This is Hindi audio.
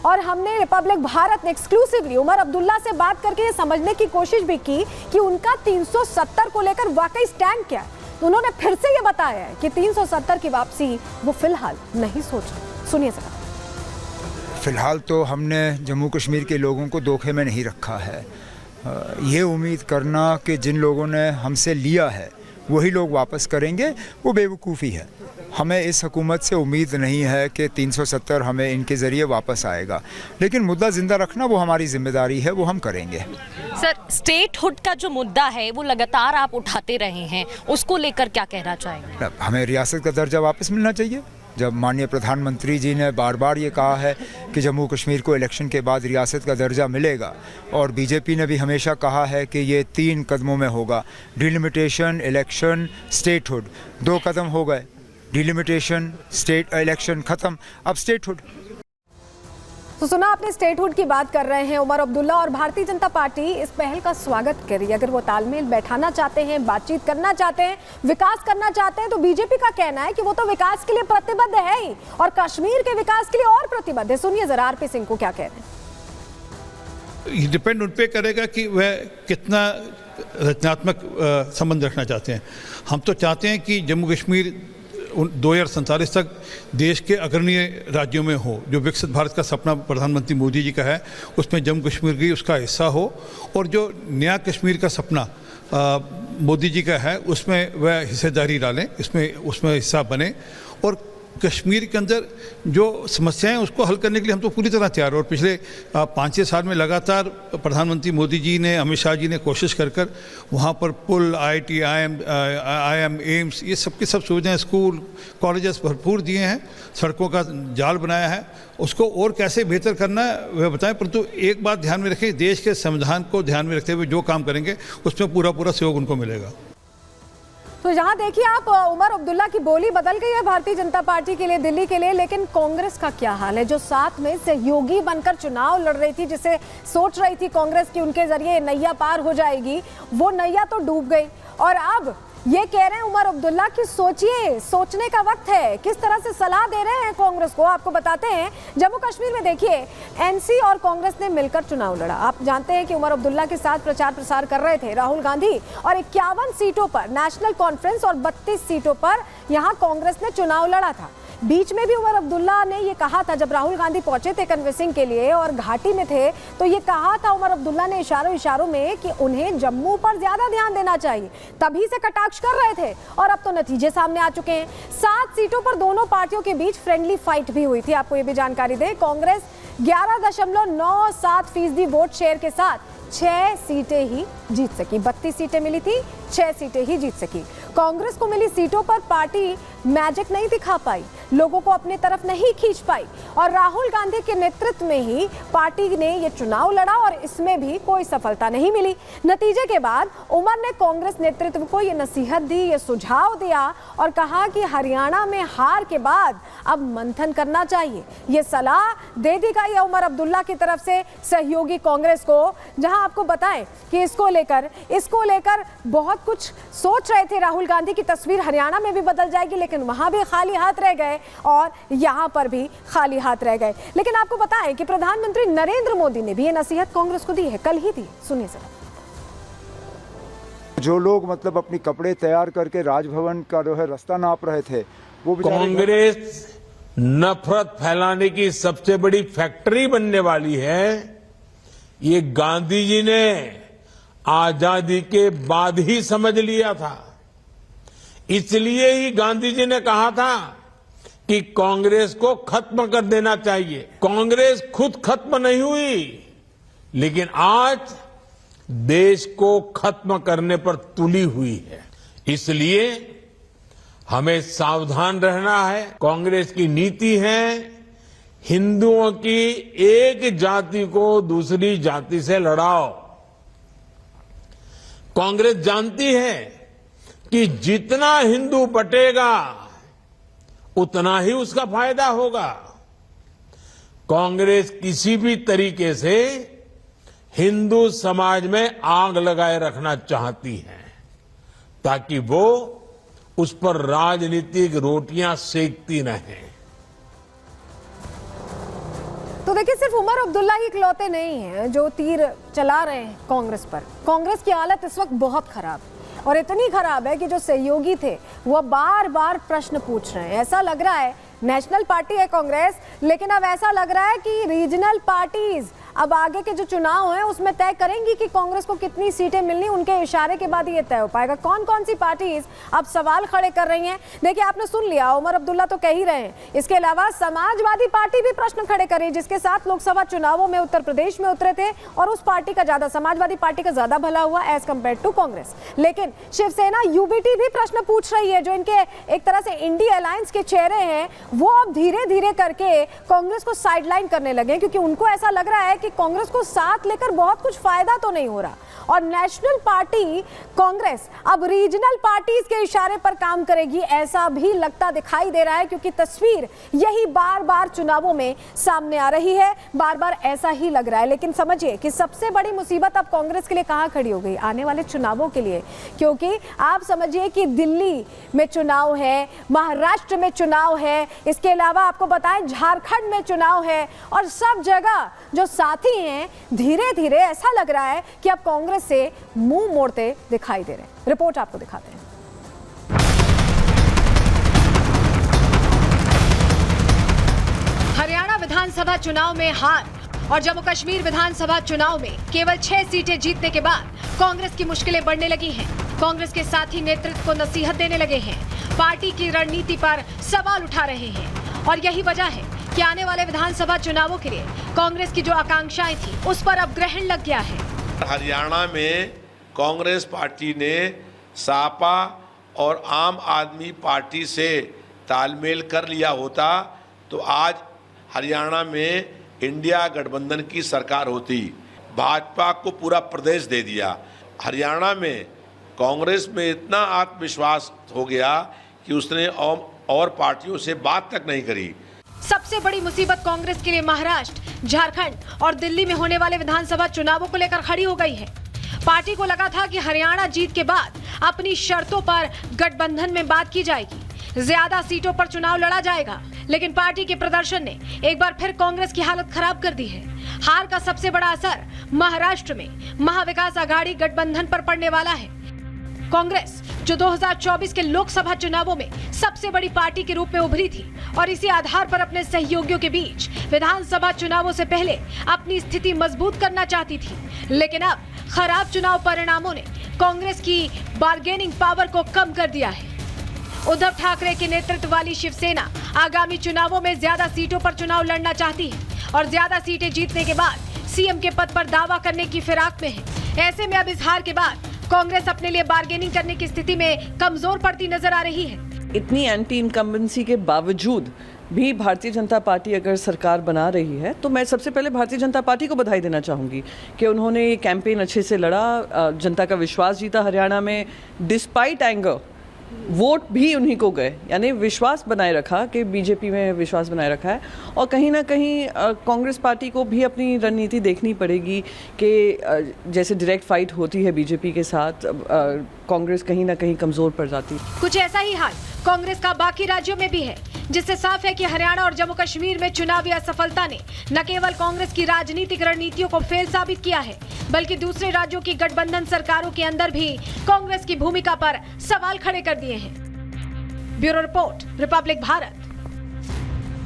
और हमने रिपब्लिक भारत ने एक्सक्लूसिवली उमर अब्दुल्ला से बात करके ये समझने की कोशिश भी की कि उनका 370 को लेकर वाकई स्टैंड क्या है। तो उन्होंने फिर से ये बताया है कि 370 की वापसी वो फिलहाल नहीं सोच रहे। सुनिए जरा। फिलहाल तो हमने जम्मू कश्मीर के लोगों को धोखे में नहीं रखा है। ये उम्मीद करना कि जिन लोगों ने हमसे लिया है वही लोग वापस करेंगे, वो बेवकूफ़ी है। हमें इस हुकूमत से उम्मीद नहीं है कि 370 हमें इनके ज़रिए वापस आएगा, लेकिन मुद्दा ज़िंदा रखना वो हमारी जिम्मेदारी है, वो हम करेंगे। सर, स्टेटहुड का जो मुद्दा है वो लगातार आप उठाते रहे हैं, उसको लेकर क्या कहना चाहेंगे? हमें रियासत का दर्जा वापस मिलना चाहिए। जब माननीय प्रधानमंत्री जी ने बार बार ये कहा है कि जम्मू कश्मीर को इलेक्शन के बाद रियासत का दर्जा मिलेगा, और बीजेपी ने भी हमेशा कहा है कि ये 3 कदमों में होगा, डिलिमिटेशन, इलेक्शन, स्टेटहुड। 2 कदम हो गए, डिलिमिटेशन, स्टेट इलेक्शन खत्म, अब स्टेटहुड। तो सुना आपने, स्टेटहुड की बात कर रहे हैं उमर अब्दुल्ला, और भारतीय जनता पार्टी इस पहल का स्वागत कर रही है। अगर वो तालमेल बैठाना चाहते हैं, बातचीत करना चाहते हैं, विकास करना चाहते हैं, तो बीजेपी का कहना है कि वो तो विकास के लिए प्रतिबद्ध है ही, और कश्मीर के विकास के लिए और प्रतिबद्ध है। सुनिए जरा आरपी सिंह को क्या कह रहे हैं। ये डिपेंड उन पे करेगा कि वह कितना रचनात्मक संबंध रखना चाहते हैं। हम तो चाहते हैं कि जम्मू कश्मीर 2047 तक देश के अग्रणीय राज्यों में हो। जो विकसित भारत का सपना प्रधानमंत्री मोदी जी का है, उसमें जम्मू कश्मीर भी उसका हिस्सा हो, और जो नया कश्मीर का सपना मोदी जी का है उसमें वह हिस्सेदारी डालें, उसमें हिस्सा बने, और कश्मीर के अंदर जो समस्याएं उसको हल करने के लिए हम तो पूरी तरह तैयार हैं। और पिछले 5-6 साल में लगातार प्रधानमंत्री मोदी जी ने, अमित शाह जी ने कोशिश कर वहाँ पर पुल, IIT, IIM, एम्स, ये सब की सब सुविधाएं, स्कूल, कॉलेजेस भरपूर दिए हैं, सड़कों का जाल बनाया है। उसको और कैसे बेहतर करना है वह बताएं, परंतु एक बात ध्यान में रखें, देश के संविधान को ध्यान में रखते हुए जो काम करेंगे उसमें पूरा सहयोग उनको मिलेगा। तो यहाँ देखिए आप, उमर अब्दुल्ला की बोली बदल गई है भारतीय जनता पार्टी के लिए, दिल्ली के लिए। लेकिन कांग्रेस का क्या हाल है, जो साथ में सहयोगी बनकर चुनाव लड़ रही थी, जिसे सोच रही थी कांग्रेस की उनके जरिए नैया पार हो जाएगी, वो नैया तो डूब गई। और अब ये कह रहे हैं उमर अब्दुल्ला कि सोचिए, सोचने का वक्त है। किस तरह से सलाह दे रहे हैं कांग्रेस को, आपको बताते हैं। जम्मू कश्मीर में देखिए, एनसी और कांग्रेस ने मिलकर चुनाव लड़ा। आप जानते हैं कि उमर अब्दुल्ला के साथ प्रचार प्रसार कर रहे थे राहुल गांधी, और 51 सीटों पर नेशनल कॉन्फ्रेंस और 32 सीटों पर यहां कांग्रेस ने चुनाव लड़ा था। बीच में भी उमर अब्दुल्ला ने ये कहा था, जब राहुल गांधी पहुंचे थे कन्विंसिंग के लिए और घाटी में थे, तो ये कहा था उमर अब्दुल्ला ने इशारों में कि उन्हें जम्मू पर ज्यादा ध्यान देना चाहिए, तभी से कटाक्ष कर रहे थे। और अब तो नतीजे सामने आ चुके हैं। 7 सीटों पर दोनों पार्टियों के बीच फ्रेंडली फाइट भी हुई थी। आपको ये भी जानकारी दें, कांग्रेस 11.97% वोट शेयर के साथ 6 सीटें ही जीत सकी। 32 सीटें मिली थी, 6 सीटें ही जीत सकी। कांग्रेस को मिली सीटों पर पार्टी मैजिक नहीं दिखा पाई, लोगों को अपने तरफ नहीं खींच पाई, और राहुल गांधी के नेतृत्व में ही पार्टी ने ये चुनाव लड़ा, और इसमें भी कोई सफलता नहीं मिली। नतीजे के बाद उमर ने कांग्रेस नेतृत्व को ये नसीहत दी, ये सुझाव दिया, और कहा कि हरियाणा में हार के बाद अब मंथन करना चाहिए। ये सलाह दे दी गई है उमर अब्दुल्ला की तरफ से सहयोगी कांग्रेस को, जहां आपको बताएं कि इसको लेकर बहुत कुछ सोच रहे थे राहुल गांधी की तस्वीर हरियाणा में भी बदल जाएगी, लेकिन वहां भी खाली हाथ रह गए और यहां पर भी खाली हाथ रह गए। लेकिन आपको बताएं कि प्रधानमंत्री नरेंद्र मोदी ने भी ये नसीहत कांग्रेस को दी है, कल ही दी। सुनिए जरा। जो लोग मतलब अपनी कपड़े तैयार करके राजभवन का जो है रास्ता नाप रहे थे, वो कांग्रेस नफरत फैलाने की सबसे बड़ी फैक्ट्री बनने वाली है। ये गांधी जी ने आजादी के बाद ही समझ लिया था। इसलिए ही गांधी जी ने कहा था कि कांग्रेस को खत्म कर देना चाहिए। कांग्रेस खुद खत्म नहीं हुई, लेकिन आज देश को खत्म करने पर तुली हुई है। इसलिए हमें सावधान रहना है। कांग्रेस की नीति है हिंदुओं की एक जाति को दूसरी जाति से लड़ाओ। कांग्रेस जानती है कि जितना हिंदू बटेगा उतना ही उसका फायदा होगा। कांग्रेस किसी भी तरीके से हिंदू समाज में आग लगाए रखना चाहती है, ताकि वो उस पर राजनीतिक रोटियां सेकती रहें। तो देखिए, सिर्फ उमर अब्दुल्ला ही इकलौते नहीं हैं जो तीर चला रहे हैं कांग्रेस पर। कांग्रेस की हालत इस वक्त बहुत खराब है, और इतनी खराब है कि जो सहयोगी थे वो बार बार प्रश्न पूछ रहे हैं। ऐसा लग रहा है नेशनल पार्टी है कांग्रेस, लेकिन अब ऐसा लग रहा है कि रीजनल पार्टीज अब आगे के जो चुनाव हैं उसमें तय करेंगी कि कांग्रेस को कितनी सीटें मिलनी। उनके इशारे के बाद ही ये तय हो पाएगा। कौन कौन सी पार्टीज अब सवाल खड़े कर रही हैं, देखिए आपने सुन लिया, उमर अब्दुल्ला तो कह ही रहे हैं। इसके अलावा समाजवादी पार्टी भी प्रश्न खड़े कर रही है, जिसके साथ लोकसभा चुनावों में उत्तर प्रदेश में उतरे थे, और उस पार्टी का ज्यादा, समाजवादी पार्टी का ज्यादा भला हुआ एज कम्पेयर टू कांग्रेस। लेकिन शिवसेना यूबीटी भी प्रश्न पूछ रही है। जो इनके एक तरह से इंडिया अलायंस के चेहरे हैं, वो अब धीरे धीरे करके कांग्रेस को साइडलाइन करने लगे, क्योंकि उनको ऐसा लग रहा है कि कांग्रेस को साथ लेकर बहुत कुछ फायदा तो नहीं हो रहा। और नेशनल पार्टी कांग्रेस अब रीजनल पार्टीज के इशारे पर काम करेगी, ऐसा भी लगता दिखाई दे रहा है, क्योंकि तस्वीर यही बार बार चुनावों में सामने आ रही है। बार बार ऐसा ही लग रहा है। लेकिन समझिए कि सबसे बड़ी मुसीबत अब कांग्रेस के लिए कहां खड़ी हो गई, आने वाले चुनावों के लिए। क्योंकि आप समझिए कि दिल्ली में चुनाव है, महाराष्ट्र में चुनाव है, इसके अलावा आपको बताएं झारखंड में चुनाव है, और सब जगह जो साथी हैं धीरे धीरे ऐसा लग रहा है कि अब कांग्रेस से मुंह मोड़ते दिखाई दे रहे हैं। रिपोर्ट आपको दिखाते हैं। हरियाणा विधानसभा चुनाव में हार और जम्मू कश्मीर विधानसभा चुनाव में केवल 6 सीटें जीतने के बाद कांग्रेस की मुश्किलें बढ़ने लगी हैं। कांग्रेस के साथी नेतृत्व को नसीहत देने लगे हैं, पार्टी की रणनीति पर सवाल उठा रहे हैं, और यही वजह है कि आने वाले विधानसभा चुनावों के लिए कांग्रेस की जो आकांक्षाएं थी उस पर अब ग्रहण लग गया है। हरियाणा में कांग्रेस पार्टी ने सपा और आम आदमी पार्टी से तालमेल कर लिया होता तो आज हरियाणा में इंडिया गठबंधन की सरकार होती। भाजपा को पूरा प्रदेश दे दिया। हरियाणा में कांग्रेस में इतना आत्मविश्वास हो गया कि उसने और पार्टियों से बात तक नहीं करी। सबसे बड़ी मुसीबत कांग्रेस के लिए महाराष्ट्र, झारखंड और दिल्ली में होने वाले विधानसभा चुनावों को लेकर खड़ी हो गई है। पार्टी को लगा था कि हरियाणा जीत के बाद अपनी शर्तों पर गठबंधन में बात की जाएगी, ज्यादा सीटों पर चुनाव लड़ा जाएगा। लेकिन पार्टी के प्रदर्शन ने एक बार फिर कांग्रेस की हालत खराब कर दी है। हार का सबसे बड़ा असर महाराष्ट्र में महाविकास आघाड़ी गठबंधन पर पड़ने वाला है। कांग्रेस जो 2024 के लोकसभा चुनावों में सबसे बड़ी पार्टी के रूप में उभरी थी और इसी आधार पर अपने सहयोगियों के बीच विधानसभा चुनावों से पहले अपनी स्थिति मजबूत करना चाहती थी। लेकिन अब खराब चुनाव परिणामों ने कांग्रेस की बार्गेनिंग पावर को कम कर दिया है। उद्धव ठाकरे के नेतृत्व वाली शिवसेना आगामी चुनावों में ज्यादा सीटों पर चुनाव लड़ना चाहती है और ज्यादा सीटें जीतने के बाद सीएम के पद पर दावा करने की फिराक में है। ऐसे में अब इस हार के बाद कांग्रेस अपने लिए बार्गेनिंग करने की स्थिति में कमजोर पड़ती नजर आ रही है। इतनी एंटी इनकम्बेंसी के बावजूद भी भारतीय जनता पार्टी अगर सरकार बना रही है तो मैं सबसे पहले भारतीय जनता पार्टी को बधाई देना चाहूँगी कि उन्होंने ये कैंपेन अच्छे से लड़ा, जनता का विश्वास जीता। हरियाणा में डिस्पाइट एंगर वोट भी उन्हीं को गए, यानी विश्वास बनाए रखा कि बीजेपी में विश्वास बनाए रखा है। और कहीं ना कहीं कांग्रेस पार्टी को भी अपनी रणनीति देखनी पड़ेगी कि जैसे डायरेक्ट फाइट होती है बीजेपी के साथ, कांग्रेस कहीं ना कहीं कमज़ोर पड़ जाती है। कुछ ऐसा ही हाल कांग्रेस का बाकी राज्यों में भी है, जिससे साफ है कि हरियाणा और जम्मू कश्मीर में चुनावी असफलता ने न केवल कांग्रेस की राजनीतिक रणनीतियों को फेल साबित किया है, बल्कि दूसरे राज्यों की गठबंधन सरकारों के अंदर भी कांग्रेस की भूमिका पर सवाल खड़े कर दिए हैं। Bureau report, Republic Bharat.